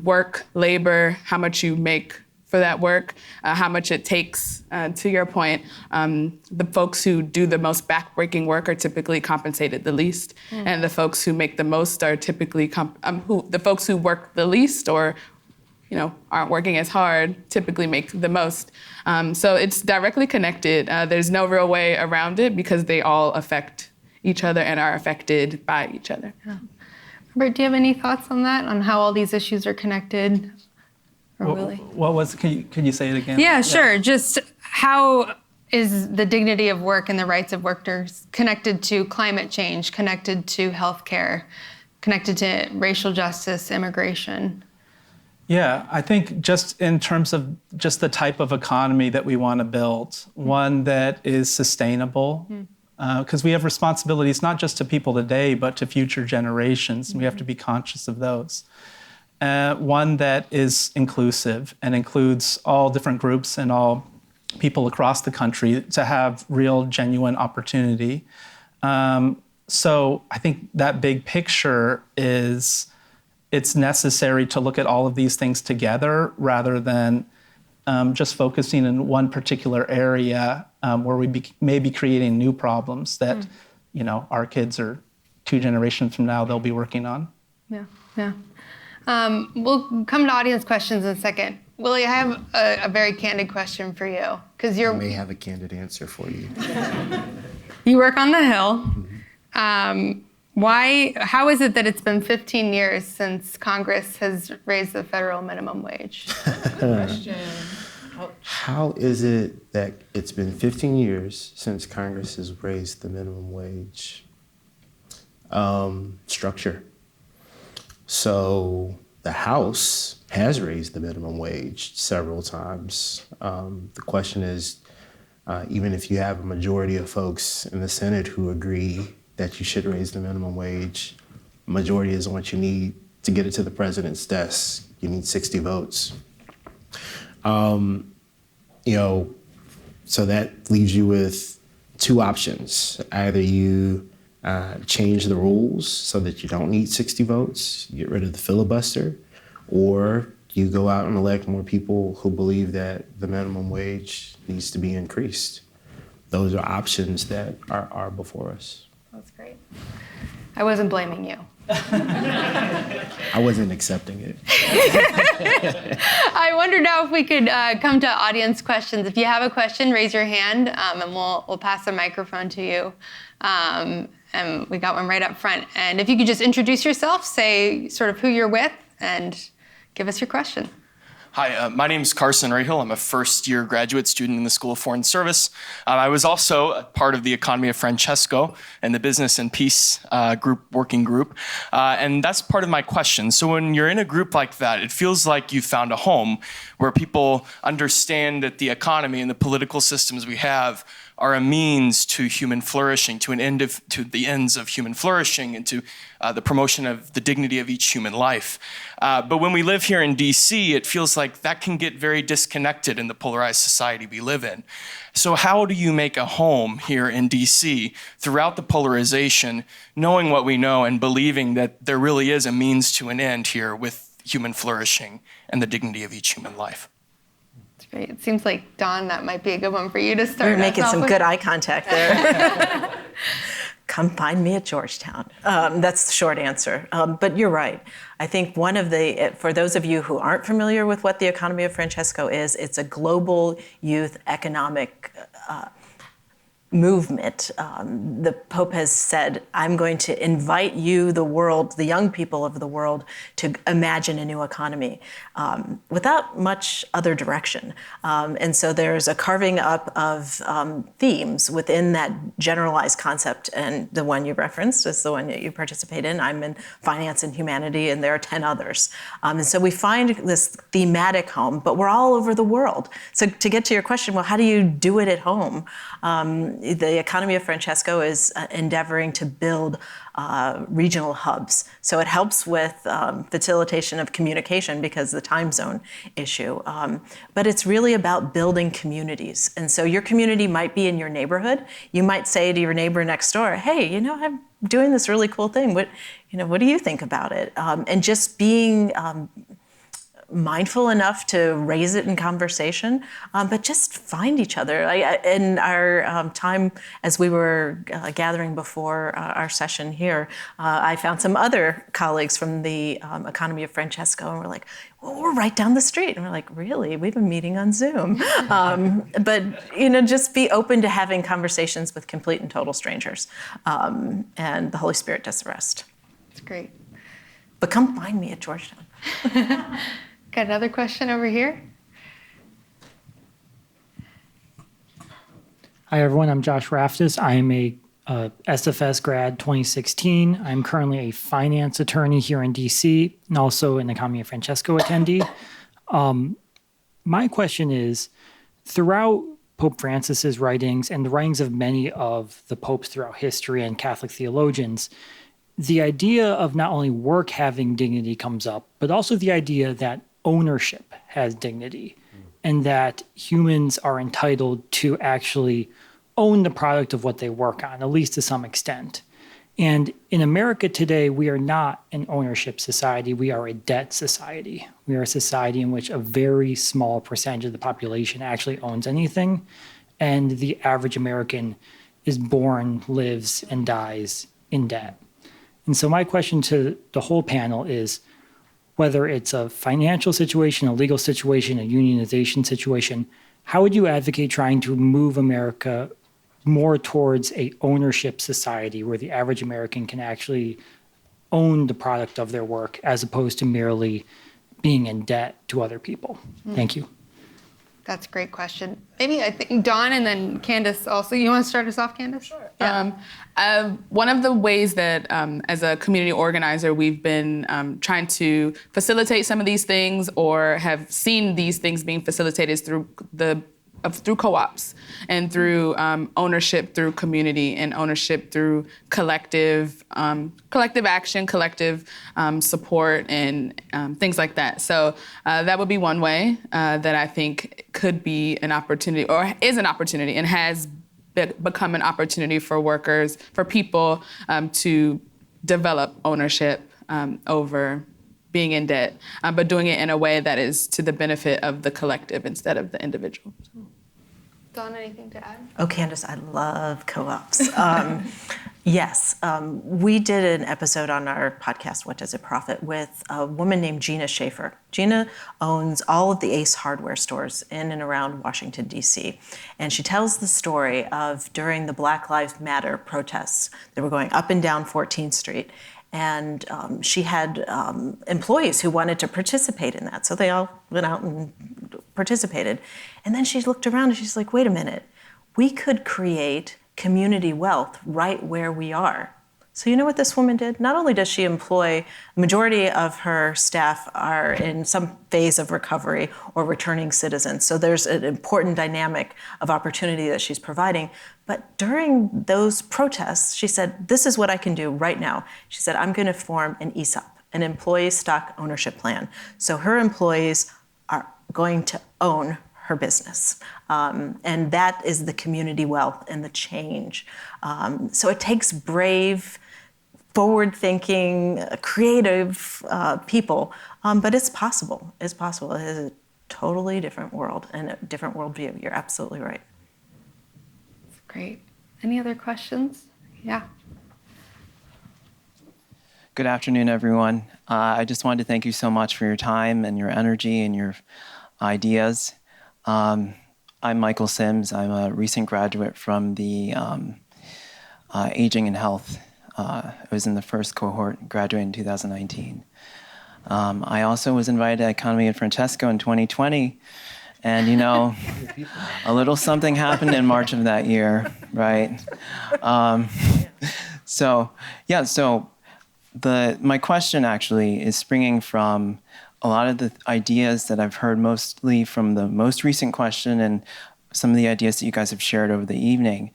Work, labor, how much you make for that work, how much it takes, to your point, the folks who do the most backbreaking work are typically compensated the least, and the folks who make the most are typically, the folks who work the least or aren't working as hard typically make the most. So it's directly connected. There's no real way around it because they all affect each other and are affected by each other. Yeah. Robert, do you have any thoughts on that, on how all these issues are connected? Can you say it again? Yeah, sure. Just how is the dignity of work and the rights of workers connected to climate change, connected to healthcare, connected to racial justice, immigration? Yeah, I think just in terms of just the type of economy that we want to build, one that is sustainable, because we have responsibilities not just to people today, but to future generations, and we have to be conscious of those. One that is inclusive and includes all different groups and all people across the country to have real, genuine opportunity. So I think that big picture it's necessary to look at all of these things together rather than just focusing in one particular area where we may be creating new problems that, our kids or 2 generations from now, they'll be working on. Yeah. We'll come to audience questions in a second. Willie, I have a very candid question for you. Because I may have a candid answer for you. You work on the Hill. How is it that it's been 15 years since Congress has raised the federal minimum wage? Question. How is it that it's been 15 years since Congress has raised the minimum wage? Structure. So the House has raised the minimum wage several times. The question is, even if you have a majority of folks in the Senate who agree that you should raise the minimum wage, majority isn't what you need to get it to the president's desk. You need 60 votes. So that leaves you with two options. Either you change the rules so that you don't need 60 votes, get rid of the filibuster, or you go out and elect more people who believe that the minimum wage needs to be increased. Those are options that are before us. That's great. I wasn't blaming you. I wasn't accepting it. I wonder now if we could come to audience questions. If you have a question, raise your hand, and we'll pass the microphone to you. And we got one right up front. And if you could just introduce yourself, say sort of who you're with, and give us your question. Hi, my name is Carson Rahill. I'm a first-year graduate student in the School of Foreign Service. I was also a part of the Economy of Francesco and the Business and Peace working group. And that's part of my question. So when you're in a group like that, it feels like you found a home where people understand that the economy and the political systems we have are a means to human flourishing, to the ends of human flourishing, and to the promotion of the dignity of each human life. But when we live here in DC, it feels like that can get very disconnected in the polarized society we live in. So how do you make a home here in DC throughout the polarization, knowing what we know and believing that there really is a means to an end here with human flourishing and the dignity of each human life? Great. It seems like, Dawn, that might be a good one for you to start. You're making some with. good eye contact there. Come find me at Georgetown. That's the short answer. But you're right. I think for those of you who aren't familiar with what the Economy of Francesco is, it's a global youth economic movement. The Pope has said, I'm going to invite you, the world, the young people of the world, to imagine a new economy without much other direction. And so there's a carving up of themes within that generalized concept. And the one you referenced is the one that you participate in. I'm in finance and humanity, and there are 10 others. And so we find this thematic home, but we're all over the world. So to get to your question, well, how do you do it at home? The Economy of Francesco is endeavoring to build regional hubs. So it helps with facilitation of communication because of the time zone issue. But it's really about building communities. And so your community might be in your neighborhood. You might say to your neighbor next door, hey, I'm doing this really cool thing. What do you think about it? And just being mindful enough to raise it in conversation, but just find each other. In our time as we were gathering before our session here, I found some other colleagues from the Economy of Francesco, and we're like, well, we're right down the street. And we're like, really? We've been meeting on Zoom. But just be open to having conversations with complete and total strangers. And the Holy Spirit does the rest. That's great. But come find me at Georgetown. Got another question over here? Hi, everyone. I'm Josh Raftis. I'm a SFS grad 2016. I'm currently a finance attorney here in DC and also an Economy of Francesco attendee. My question is, throughout Pope Francis's writings and the writings of many of the popes throughout history and Catholic theologians, the idea of not only work having dignity comes up, but also the idea that ownership has dignity and that humans are entitled to actually own the product of what they work on, at least to some extent. And in America today, we are not an ownership society. We are a debt society. We are a society in which a very small percentage of the population actually owns anything. And the average American is born, lives, and dies in debt. And so my question to the whole panel is, whether it's a financial situation, a legal situation, a unionization situation, how would you advocate trying to move America more towards a ownership society where the average American can actually own the product of their work as opposed to merely being in debt to other people? Thank you. That's a great question. Maybe I think Dawn and then Candace also. You want to start us off, Candace? Sure. Yeah. One of the ways that as a community organizer, we've been trying to facilitate some of these things or have seen these things being facilitated is through the through co-ops and through ownership through community and ownership through collective action, collective support, and things like that. So that would be one way that I think could be an opportunity, or is an opportunity, and has become an opportunity for workers, for people to develop ownership over being in debt, but doing it in a way that is to the benefit of the collective instead of the individual. Dawn, anything to add? Oh, Candace, I love co-ops. Yes, we did an episode on our podcast, What Does It Profit, with a woman named Gina Schaefer. Gina owns all of the Ace Hardware stores in and around Washington, D.C. And she tells the story of during the Black Lives Matter protests that were going up and down 14th Street. And she had employees who wanted to participate in that. So they all went out and participated. And then she looked around and she's like, wait a minute, we could create community wealth right where we are. So you know what this woman did? Not only does she employ, the majority of her staff are in some phase of recovery or returning citizens. So there's an important dynamic of opportunity that she's providing. But during those protests, she said, this is what I can do right now. She said, I'm going to form an ESOP, an employee stock ownership plan. So her employees are going to own her business. And that is the community wealth and the change. So it takes brave, forward-thinking, creative people, but it's possible. It's possible. It is a totally different world and a different worldview. You're absolutely right. Great. Any other questions? Yeah. Good afternoon, everyone. I just wanted to thank you so much for your time and your energy and your ideas. I'm Michael Sims. I'm a recent graduate from the Aging and Health. I was in the first cohort, graduated in 2019. I also was invited to Economy at Francesco in 2020. And, you know, a little something happened in March of that year, right? So my question actually is springing from a lot of the ideas that I've heard mostly from the most recent question and some of the ideas that you guys have shared over the evening.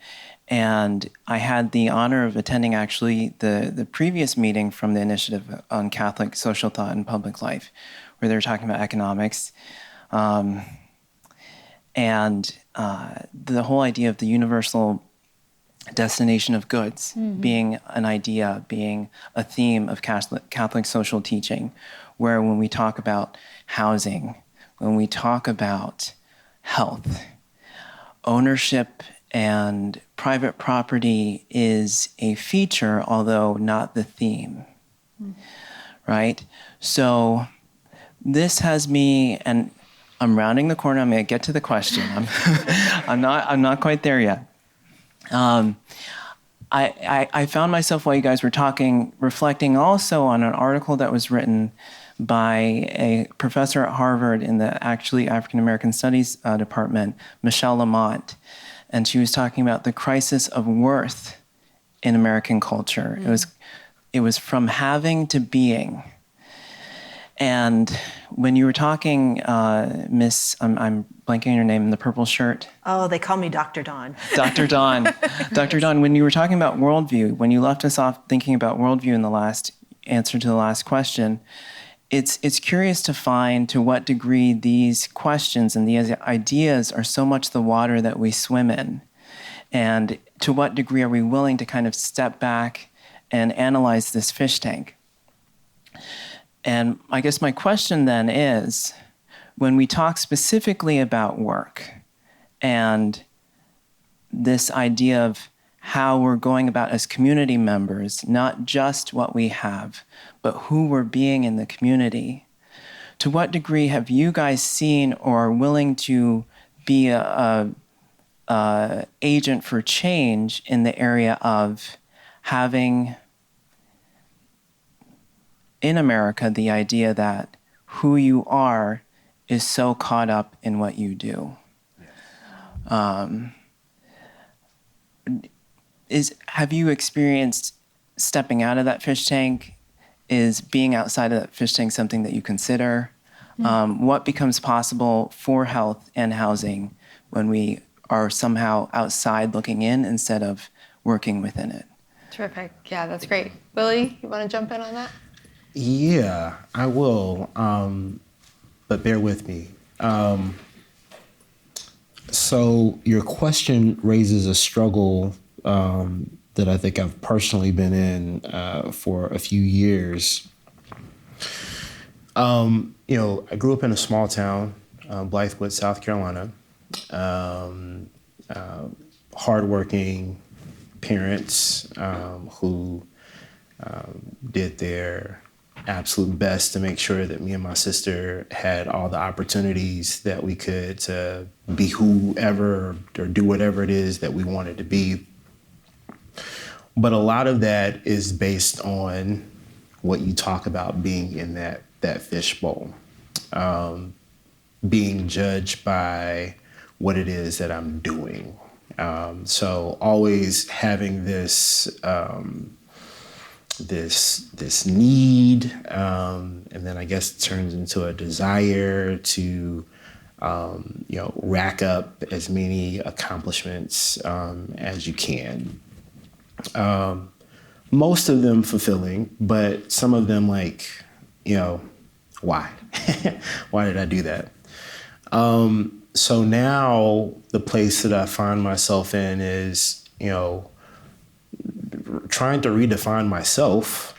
And I had the honor of attending actually the previous meeting from the Initiative on Catholic Social Thought and Public Life, where they were talking about economics. And the whole idea of the universal destination of goods being an idea, being a theme of Catholic social teaching, where when we talk about housing, when we talk about health, ownership and private property is a feature, although not the theme, right? So this has me, and I'm rounding the corner. I'm going to get to the question. I'm not quite there yet. I found myself while you guys were talking, reflecting also on an article that was written by a professor at Harvard in the actually African American Studies department, Michelle Lamont, and she was talking about the crisis of worth in American culture. It was from having to being. And when you were talking, Miss, I'm blanking on your name, in the purple shirt. Oh, they call me Dr. Dawn. Dr. Dawn. Dr. Dawn, when you were talking about worldview, when you left us off thinking about worldview in the last answer to the last question, it's curious to find to what degree these questions and these ideas are so much the water that we swim in. And to what degree are we willing to kind of step back and analyze this fish tank? And I guess my question then is, when we talk specifically about work and this idea of how we're going about as community members, not just what we have, but who we're being in the community, to what degree have you guys seen or are willing to be a agent for change in the area of having in America the idea that who you are is so caught up in what you do? Have you experienced stepping out of that fish tank? Is being outside of that fish tank something that you consider? What becomes possible for health and housing when we are somehow outside looking in instead of working within it. Terrific. Yeah, that's great. Willie, you want to jump in on that? Yeah, I will, but bear with me. So your question raises a struggle that I think I've personally been in for a few years. I grew up in a small town, Blythewood, South Carolina. Hardworking parents who did their absolute best to make sure that me and my sister had all the opportunities that we could to be whoever or do whatever it is that we wanted to be. But a lot of that is based on what you talk about being in that fishbowl, being judged by what it is that I'm doing. So always having this need, and then I guess it turns into a desire to, rack up as many accomplishments as you can. Most of them fulfilling, but some of them like, why? Why did I do that? So now the place that I find myself in is, trying to redefine myself,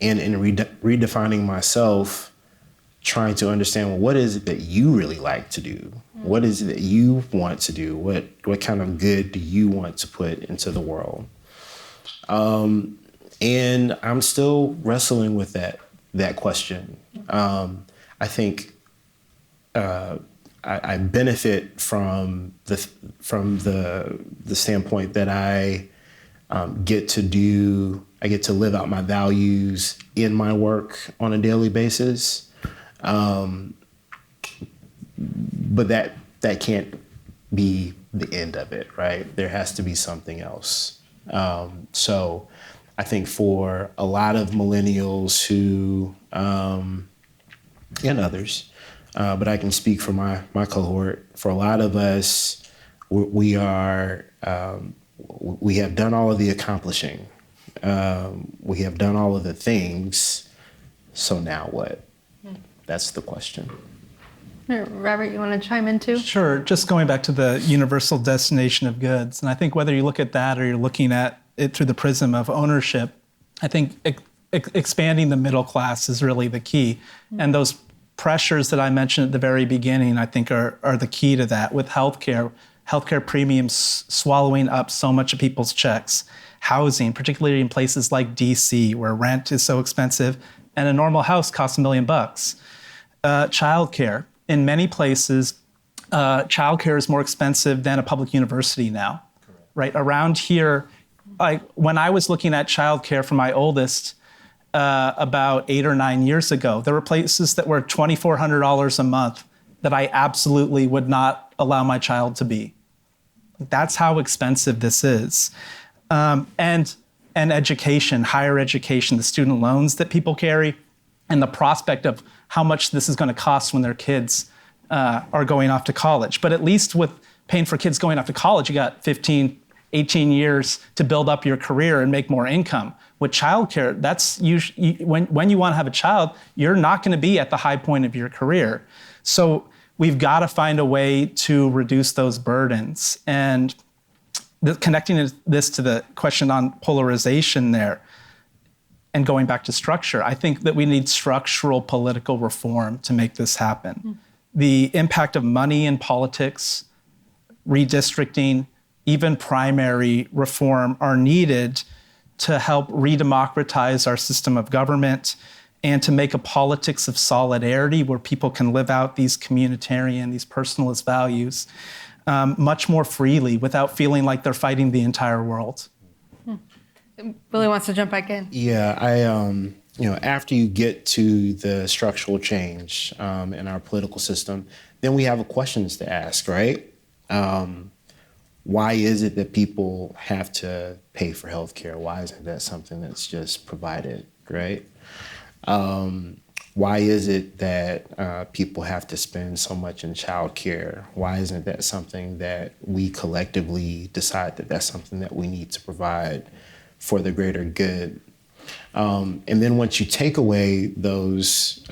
and in redefining myself, trying to understand, well, what is it that you really like to do? What is it that you want to do? What kind of good do you want to put into the world? And I'm still wrestling with that question. I think I benefit from the standpoint that I get to live out my values in my work on a daily basis. But that can't be the end of it, right? There has to be something else. So I think for a lot of millennials who, and others, but I can speak for my cohort, for a lot of us, we have done all of the accomplishing. We have done all of the things. So now what? That's the question. Robert, you want to chime in too? Sure. Just going back to the universal destination of goods. And I think whether you look at that or you're looking at it through the prism of ownership, I think expanding the middle class is really the key. And those pressures that I mentioned at the very beginning, I think are the key to that. With healthcare premiums swallowing up so much of people's checks, housing, particularly in places like DC, where rent is so expensive and a normal house costs $1 million. Childcare. In many places, childcare is more expensive than a public university now. Correct. Right? Around here, like when I was looking at childcare for my oldest about 8 or 9 years ago, there were places that were $2,400 a month that I absolutely would not allow my child to be. That's how expensive this is. And education, higher education, the student loans that people carry, and the prospect of how much this is going to cost when their kids are going off to college. But at least with paying for kids going off to college, you got 15, 18 years to build up your career and make more income. With childcare, that's usually, when you want to have a child, you're not going to be at the high point of your career. So we've got to find a way to reduce those burdens. And connecting this to the question on polarization there, and going back to structure, I think that we need structural political reform to make this happen. The impact of money in politics, redistricting, even primary reform are needed to help redemocratize our system of government and to make a politics of solidarity where people can live out these communitarian, these personalist values much more freely without feeling like they're fighting the entire world. Willie wants to jump back in. Yeah, after you get to the structural change in our political system, then we have questions to ask, right? Why is it that people have to pay for healthcare? Why isn't that something that's just provided, right? Why is it that people have to spend so much in childcare? Why isn't that something that we collectively decide that that's something that we need to provide for the greater good? And then once you take away those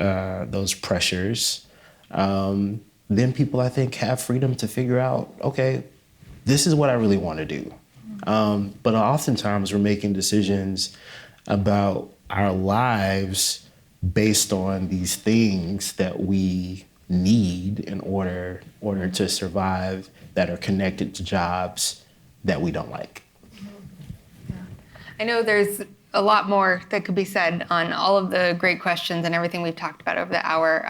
pressures, then people, I think, have freedom to figure out, okay, this is what I really want to do. But oftentimes we're making decisions about our lives based on these things that we need in order to survive, that are connected to jobs that we don't like. I know there's a lot more that could be said on all of the great questions and everything we've talked about over the hour.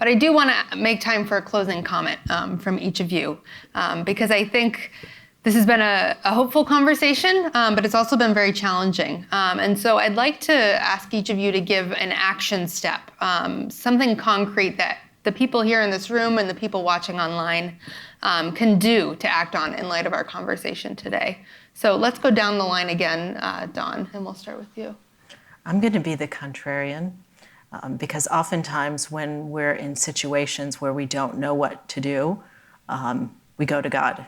But I do want to make time for a closing comment from each of you, because I think this has been a hopeful conversation, but it's also been very challenging. And so I'd like to ask each of you to give an action step, something concrete that the people here in this room and the people watching online can do to act on in light of our conversation today. So let's go down the line again, Dawn, and we'll start with you. I'm going to be the contrarian, because oftentimes when we're in situations where we don't know what to do, we go to God.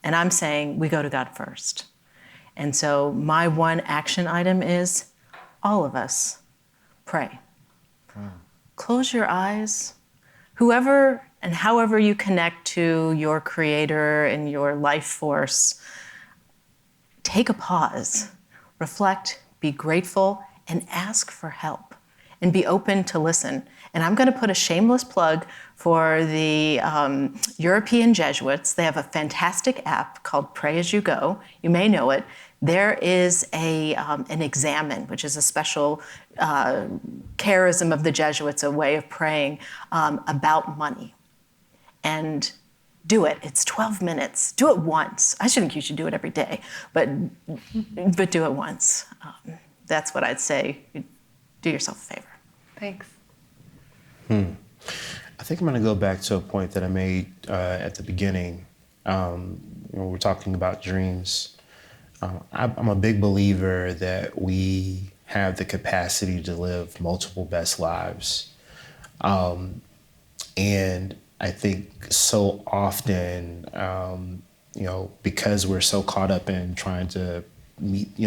And I'm saying we go to God first. And so my one action item is all of us pray. Close your eyes. Whoever and however you connect to your creator and your life force, take a pause, reflect, be grateful, and ask for help, and be open to listen. And I'm going to put a shameless plug for the European Jesuits. They have a fantastic app called Pray As You Go. You may know it. There is an examen, which is a special charism of the Jesuits, a way of praying about money. And do it. It's 12 minutes. Do it once. I shouldn't think you should do it every day, but do it once. That's what I'd say. Do yourself a favor. Thanks. I think I'm going to go back to a point that I made at the beginning when we're talking about dreams. I'm a big believer that we have the capacity to live multiple best lives. And I think so often, because we're so caught up in trying to meet,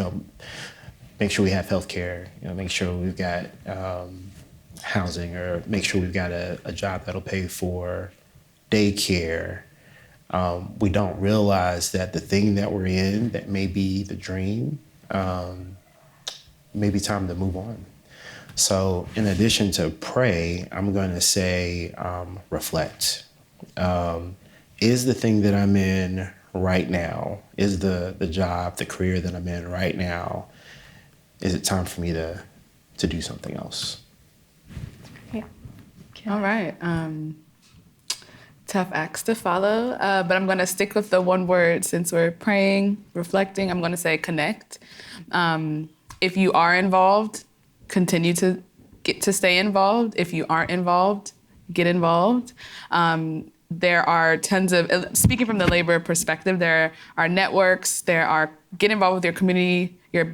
make sure we have healthcare, make sure we've got housing, or make sure we've got a job that'll pay for daycare. We don't realize that the thing that we're in, that may be the dream, may be time to move on. So in addition to pray, I'm going to say reflect. Is the thing that I'm in right now, is the job, the career that I'm in right now, is it time for me to do something else? All right. Tough acts to follow, but I'm going to stick with the one word since we're praying, reflecting. I'm going to say connect. If you are involved, continue to stay involved. If you aren't involved, get involved. There are tons of, speaking from the labor perspective, there are networks, get involved with your community, your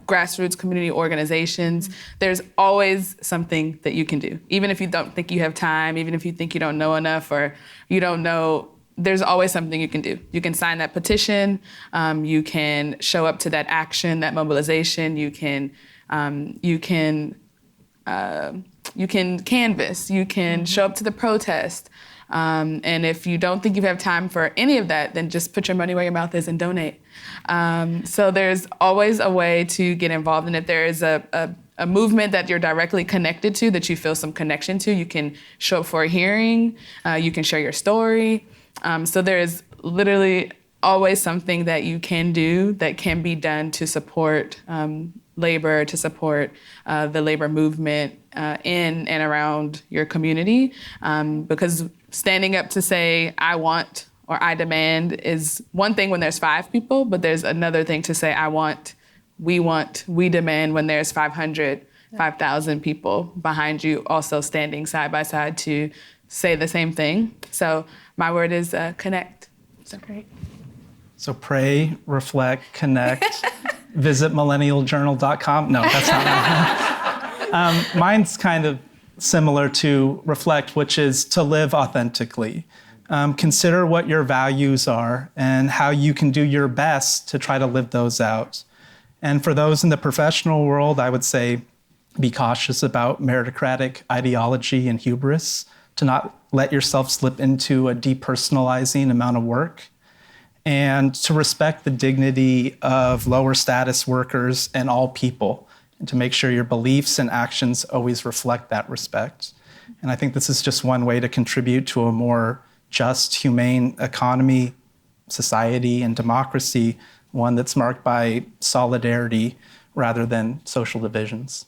grassroots community organizations. There's always something that you can do. Even if you don't think you have time, even if you think you don't know enough or you don't know, there's always something you can do. You can sign that petition, you can show up to that action, that mobilization, you can canvass, you can show up to the protest. And if you don't think you have time for any of that, then just put your money where your mouth is and donate. So there's always a way to get involved. And if there is a movement that you're directly connected to, that you feel some connection to, you can show up for a hearing, you can share your story. So there is literally always something that you can do that can be done to support labor, to support the labor movement in and around your community. Because standing up to say, I want or I demand is one thing when there's 5 people, but there's another thing to say, we demand when there's 500, 5,000 people behind you also standing side by side to say the same thing. So my word is connect. So great. So pray, reflect, connect, visit millennialjournal.com. No, that's not mine. Mine's kind of similar to Reflect, which is to live authentically. Consider what your values are and how you can do your best to try to live those out. And for those in the professional world, I would say be cautious about meritocratic ideology and hubris, to not let yourself slip into a depersonalizing amount of work, and to respect the dignity of lower status workers and all people, and to make sure your beliefs and actions always reflect that respect. And I think this is just one way to contribute to a more just, humane economy, society, and democracy, one that's marked by solidarity rather than social divisions.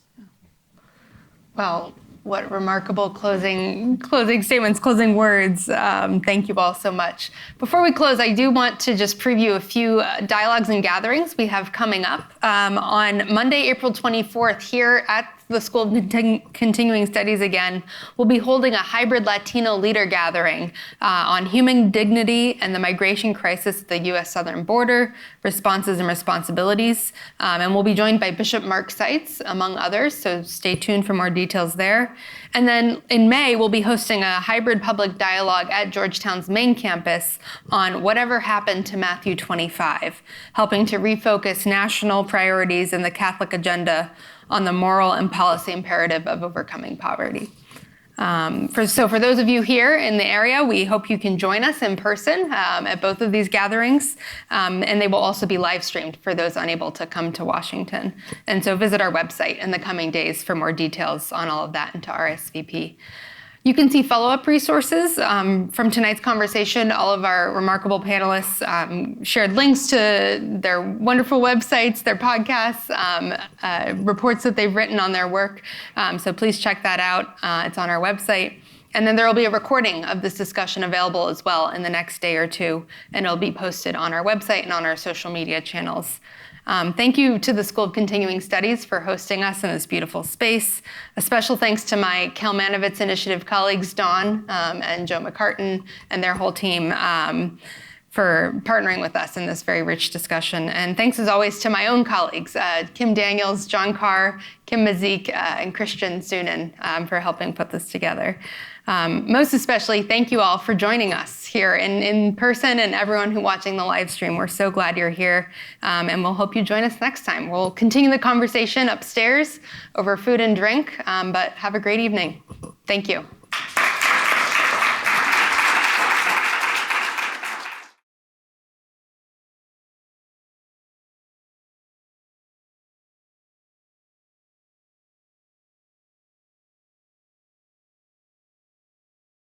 Well, what remarkable closing statements, closing words. Thank you all so much. Before we close, I do want to just preview a few dialogues and gatherings we have coming up. On Monday, April 24th, here at the School of Continuing Studies again, we'll be holding a hybrid Latino leader gathering on human dignity and the migration crisis at the U.S. southern border, responses and responsibilities. And we'll be joined by Bishop Mark Seitz, among others, so stay tuned for more details there. And then in May, we'll be hosting a hybrid public dialogue at Georgetown's main campus on Whatever Happened to Matthew 25, helping to refocus national priorities in the Catholic agenda on the moral and policy imperative of overcoming poverty. For those of you here in the area, we hope you can join us in person at both of these gatherings, and they will also be live streamed for those unable to come to Washington. And so visit our website in the coming days for more details on all of that and to RSVP. You can see follow-up resources from tonight's conversation. All of our remarkable panelists shared links to their wonderful websites, their podcasts, reports that they've written on their work. So please check that out. It's on our website. And then there will be a recording of this discussion available as well in the next day or two, and it'll be posted on our website and on our social media channels. Thank you to the School of Continuing Studies for hosting us in this beautiful space. A special thanks to my Kalmanovitz Initiative colleagues, Dawn and Joe McCartan, and their whole team for partnering with us in this very rich discussion. And thanks as always to my own colleagues, Kim Daniels, John Carr, Kim Mazik, and Christian Sunan for helping put this together. Most especially, thank you all for joining us here in person and everyone who's watching the live stream. We're so glad you're here, and we'll hope you join us next time. We'll continue the conversation upstairs over food and drink, but have a great evening. Thank you.